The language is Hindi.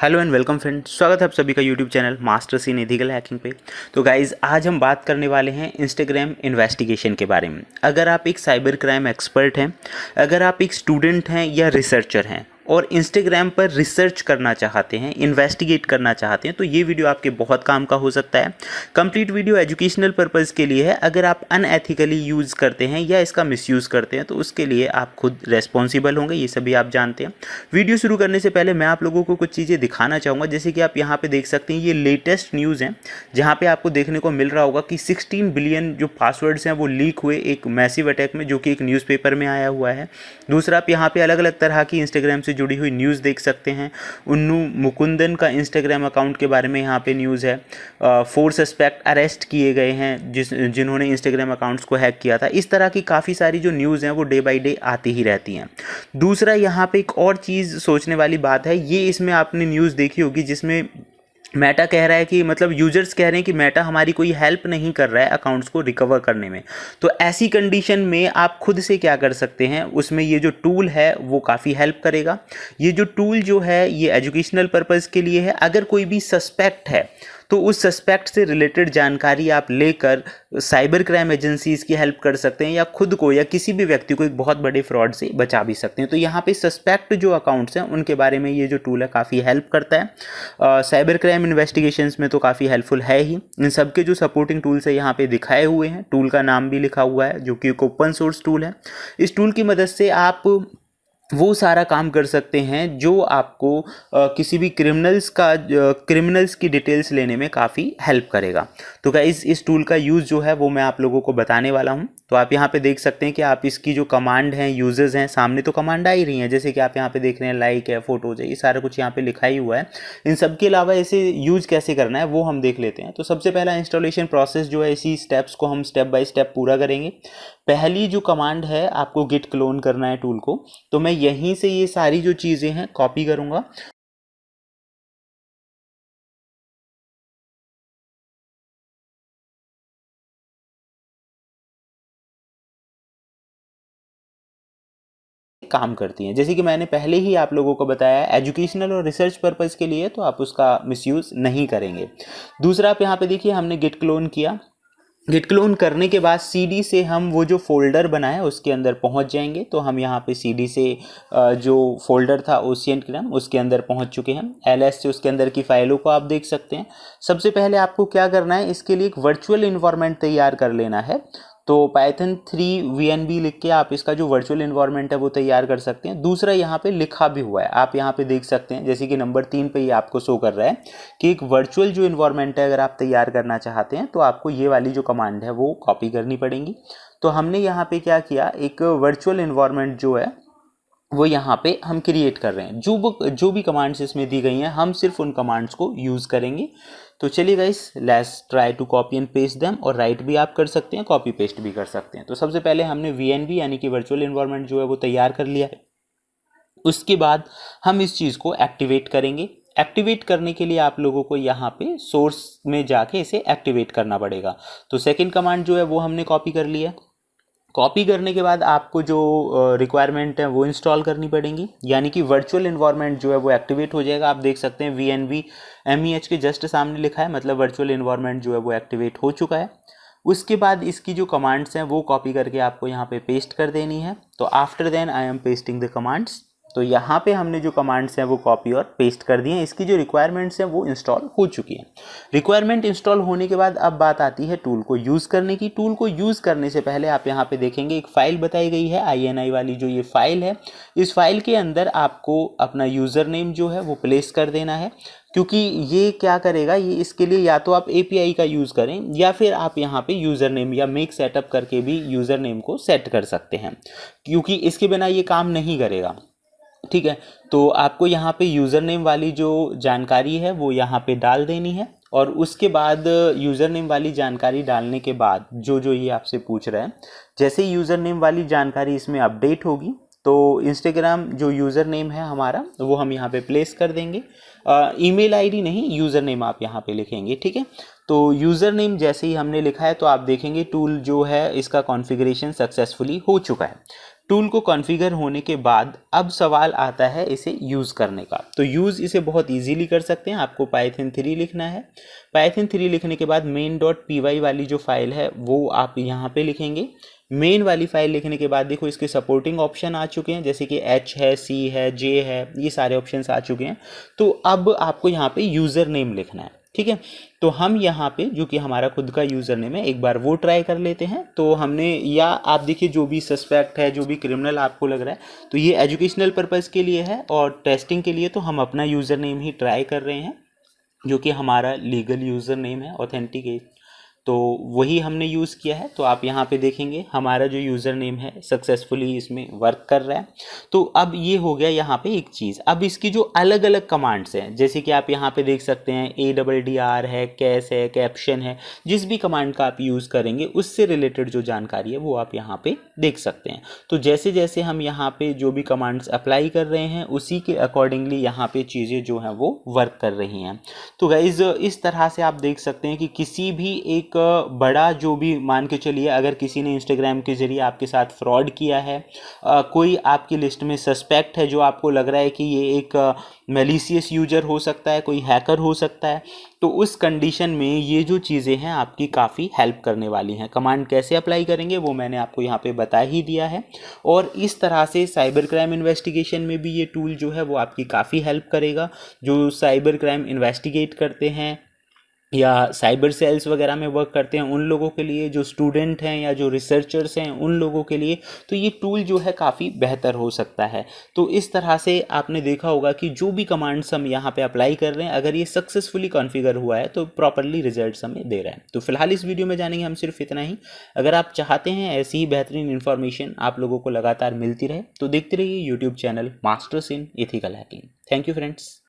हेलो एंड वेलकम फ्रेंड, स्वागत है आप सभी का YouTube channel masters in ethical hacking पे। तो गाइज़, आज हम बात करने वाले हैं इंस्टाग्राम इन्वेस्टिगेशन के बारे में। अगर आप एक साइबर क्राइम एक्सपर्ट हैं, अगर आप एक स्टूडेंट हैं या रिसर्चर हैं और इंस्टाग्राम पर रिसर्च करना चाहते हैं, इन्वेस्टिगेट करना चाहते हैं, तो ये वीडियो आपके बहुत काम का हो सकता है। कंप्लीट वीडियो एजुकेशनल पर्पज़ के लिए है। अगर आप अनएथिकली यूज़ करते हैं या इसका मिसयूज़ करते हैं तो उसके लिए आप खुद रेस्पॉन्सिबल होंगे, ये सभी आप जानते हैं। वीडियो शुरू करने से पहले मैं आप लोगों को कुछ चीज़ें दिखाना चाहूँगा। जैसे कि आप यहाँ पे देख सकते हैं, ये लेटेस्ट न्यूज़ है जहाँ पे आपको देखने को मिल रहा होगा कि 16 बिलियन जो पासवर्ड्स हैं वो लीक हुए एक मैसिव अटैक में, जो कि एक न्यूज़पेपर में आया हुआ है। दूसरा, आप यहाँ पे अलग अलग तरह की इंस्टाग्राम से जुड़ी हुई न्यूज़ देख सकते हैं। उन्नू मुकुंदन का इंस्टाग्राम अकाउंट के बारे में यहाँ पे न्यूज़ है। 4 सस्पेक्ट अरेस्ट किए गए हैं जिन्होंने इंस्टाग्राम अकाउंट्स को हैक किया था। इस तरह की काफ़ी सारी जो न्यूज़ हैं वो डे बाई डे आती ही रहती हैं। दूसरा, यहाँ पे एक और चीज़ सोचने वाली बात है, ये इसमें आपने न्यूज़ देखी होगी जिसमें मेटा कह रहा है कि मतलब यूजर्स कह रहे हैं कि मेटा हमारी कोई हेल्प नहीं कर रहा है अकाउंट्स को रिकवर करने में। तो ऐसी कंडीशन में आप खुद से क्या कर सकते हैं, उसमें ये जो टूल है वो काफ़ी हेल्प करेगा। ये जो टूल जो है ये एजुकेशनल पर्पज़ के लिए है। अगर कोई भी सस्पेक्ट है तो उस सस्पेक्ट से रिलेटेड जानकारी आप लेकर साइबर क्राइम एजेंसीज़ की हेल्प कर सकते हैं या खुद को या किसी भी व्यक्ति को एक बहुत बड़े फ्रॉड से बचा भी सकते हैं। तो यहाँ पे सस्पेक्ट जो अकाउंट्स हैं उनके बारे में ये जो टूल है काफ़ी हेल्प करता है। साइबर क्राइम इन्वेस्टिगेशंस में तो काफ़ी हेल्पफुल है ही। इन सब के जो सपोर्टिंग टूल्स है यहाँ पे दिखाए हुए हैं। टूल का नाम भी लिखा हुआ है जो कि एक ओपन सोर्स टूल है। इस टूल की मदद से आप वो सारा काम कर सकते हैं जो आपको किसी भी क्रिमिनल्स की डिटेल्स लेने में काफ़ी हेल्प करेगा। तो गाइस, इस टूल का यूज़ जो है वो मैं आप लोगों को बताने वाला हूँ। तो आप यहाँ पे देख सकते हैं कि आप इसकी जो कमांड हैं, यूजर्स हैं, सामने तो कमांड आ ही रही हैं। जैसे कि आप यहाँ पे देख रहे हैं, लाइक है, फोटोज है, ये सारा कुछ यहाँ पे लिखा ही हुआ है। इन सब के अलावा इसे यूज़ कैसे करना है वो हम देख लेते हैं। तो सबसे पहला इंस्टॉलेशन प्रोसेस जो है, इसी स्टेप्स को हम स्टेप बाय स्टेप पूरा करेंगे। पहली जो कमांड है, आपको गिट क्लोन करना है टूल को। तो मैं यहीं से ये सारी जो चीज़ें हैं कॉपी करूँगा। काम करती हैं। जैसे कि मैंने पहले ही आप लोगों को बताया, एजुकेशनल और रिसर्च पर्पज़ के लिए तो आप उसका मिसयूज़ नहीं करेंगे। दूसरा, आप यहाँ पे देखिए, हमने गिट क्लोन किया। गिट क्लोन करने के बाद सीडी से हम वो जो फोल्डर बनाए उसके अंदर पहुंच जाएंगे। तो हम यहाँ पे सीडी से जो फोल्डर था ओशियन क्राइम, उसके अंदर पहुंच चुके हैं। एलएस से उसके अंदर की फाइलों को आप देख सकते हैं। सबसे पहले आपको क्या करना है, इसके लिए एक वर्चुअल इन्वायरमेंट तैयार कर लेना है। तो पाइथन 3 VNV लिख के आप इसका जो वर्चुअल इन्वायरमेंट है वो तैयार कर सकते हैं। दूसरा, यहाँ पे लिखा भी हुआ है, आप यहाँ पे देख सकते हैं, जैसे कि नंबर 3 पे ये आपको शो कर रहा है कि एक वर्चुअल जो इन्वायरमेंट है अगर आप तैयार करना चाहते हैं तो आपको ये वाली जो कमांड है वो कॉपी करनी पड़ेगी। तो हमने यहाँ पे क्या किया, एक वर्चुअल इन्वायरमेंट जो है वो यहाँ पे हम क्रिएट कर रहे हैं। जो भी कमांड्स इसमें दी गई हैं हम सिर्फ उन कमांड्स को यूज़ करेंगे। तो चलिए guys, let's try to copy and paste them. और राइट भी आप कर सकते हैं, कॉपी पेस्ट भी कर सकते हैं। तो सबसे पहले हमने VNV यानी कि वर्चुअल इन्वायरमेंट जो है वो तैयार कर लिया है। उसके बाद हम इस चीज़ को एक्टिवेट करेंगे। एक्टिवेट करने के लिए आप लोगों को यहाँ पे सोर्स में जाके इसे एक्टिवेट करना पड़ेगा। तो सेकेंड कमांड जो है वो हमने कॉपी कर लिया। कॉपी करने के बाद आपको जो रिक्वायरमेंट है वो इंस्टॉल करनी पड़ेंगी, यानी कि वर्चुअल इन्वायरमेंट जो है वो एक्टिवेट हो जाएगा। आप देख सकते हैं VNV MEH के जस्ट सामने लिखा है, मतलब वर्चुअल इन्वायरमेंट जो है वो एक्टिवेट हो चुका है। उसके बाद इसकी जो कमांड्स हैं वो कॉपी करके आपको यहाँ पे पेस्ट कर देनी है। तो after then I am pasting the commands. तो यहाँ पे हमने जो कमांड्स हैं वो कॉपी और पेस्ट कर दिए हैं। इसकी जो रिक्वायरमेंट्स हैं वो इंस्टॉल हो चुकी हैं। रिक्वायरमेंट इंस्टॉल होने के बाद अब बात आती है टूल को यूज़ करने की। टूल को यूज़ करने से पहले आप यहाँ पे देखेंगे एक फ़ाइल बताई गई है, INI वाली जो ये फ़ाइल है। इस फाइल के अंदर आपको अपना यूज़र नेम जो है वो प्लेस कर देना है, क्योंकि ये क्या करेगा, ये इसके लिए या तो आप API का यूज़ करें या फिर आप यहाँ पे यूज़र नेम या मेक सेटअप करके भी यूज़र नेम को सेट कर सकते हैं, क्योंकि इसके बिना ये काम नहीं करेगा। ठीक है, तो आपको यहाँ पे यूज़र नेम वाली जो जानकारी है वो यहाँ पे डाल देनी है। और उसके बाद यूज़र नेम वाली जानकारी डालने के बाद जो जो ये आपसे पूछ रहा है, जैसे यूज़र नेम वाली जानकारी इसमें अपडेट होगी तो इंस्टाग्राम जो यूज़र नेम है हमारा वो हम यहाँ पे प्लेस कर देंगे। ईमेल आईडी नहीं, यूज़र नेम आप यहाँ पे लिखेंगे। ठीक है, तो यूज़र नेम जैसे ही हमने लिखा है तो आप देखेंगे टूल जो है इसका कॉन्फ़िगरेशन सक्सेसफुली हो चुका है। टूल को कॉन्फ़िगर होने के बाद अब सवाल आता है इसे यूज़ करने का। तो यूज़ इसे बहुत इजीली कर सकते हैं। आपको पाइथन 3 लिखना है। पाइथन 3 लिखने के बाद main.py वाली जो फाइल है वो आप यहाँ पे लिखेंगे। मेन वाली फाइल लिखने के बाद देखो इसके सपोर्टिंग ऑप्शन आ चुके हैं, जैसे कि H है, C है, J है, ये सारे ऑप्शंस आ चुके हैं। तो अब आपको यहाँ पे यूज़र नेम लिखना है, ठीक है। तो हम यहाँ पे जो कि हमारा खुद का यूज़र नेम है, एक बार वो ट्राई कर लेते हैं। तो हमने, या आप देखिए जो भी सस्पेक्ट है, जो भी क्रिमिनल आपको लग रहा है, तो ये एजुकेशनल पर्पज़ के लिए है और टेस्टिंग के लिए तो हम अपना यूज़र नेम ही ट्राई कर रहे हैं, जो कि हमारा लीगल यूज़र नेम है, ऑथेंटिकेट। तो वही हमने यूज़ किया है। तो आप यहाँ पे देखेंगे हमारा जो यूज़र नेम है सक्सेसफुली इसमें वर्क कर रहा है। तो अब ये हो गया यहाँ पे एक चीज़। अब इसकी जो अलग अलग कमांड्स हैं, जैसे कि आप यहाँ पे देख सकते हैं ADDR है, कैस है, कैप्शन है, जिस भी कमांड का आप यूज़ करेंगे उससे रिलेटेड जो जानकारी है वो आप यहाँ पे देख सकते हैं। तो जैसे जैसे हम यहाँ पे जो भी कमांड्स अप्लाई कर रहे हैं उसी के अकॉर्डिंगली यहाँ पे चीज़ें जो हैं वो वर्क कर रही हैं। तो गाइज इस तरह से आप देख सकते हैं कि किसी भी एक बड़ा, जो भी मान के चलिए अगर किसी ने इंस्टाग्राम के ज़रिए आपके साथ फ्रॉड किया है, कोई आपकी लिस्ट में सस्पेक्ट है जो आपको लग रहा है कि ये एक मैलिशियस यूजर हो सकता है, कोई हैकर हो सकता है, तो उस कंडीशन में ये जो चीज़ें हैं आपकी काफ़ी हेल्प करने वाली हैं। कमांड कैसे अप्लाई करेंगे वो मैंने आपको यहाँ पे बता ही दिया है। और इस तरह से साइबर क्राइम इन्वेस्टिगेशन में भी ये टूल जो है वो आपकी काफ़ी हेल्प करेगा। जो साइबर क्राइम इन्वेस्टिगेट करते हैं या साइबर सेल्स वगैरह में वर्क करते हैं उन लोगों के लिए, जो स्टूडेंट हैं या जो रिसर्चर्स हैं उन लोगों के लिए, तो ये टूल जो है काफ़ी बेहतर हो सकता है। तो इस तरह से आपने देखा होगा कि जो भी कमांड्स हम यहाँ पे अप्लाई कर रहे हैं, अगर ये सक्सेसफुली कॉन्फ़िगर हुआ है तो प्रॉपरली रिजल्ट्स हमें दे रहा है। तो फिलहाल इस वीडियो में जानेंगे हम सिर्फ इतना ही। अगर आप चाहते हैं ऐसी ही बेहतरीन इन्फॉर्मेशन आप लोगों को लगातार मिलती रहे तो देखते रहिए YouTube channel masters in ethical hacking. Thank you friends.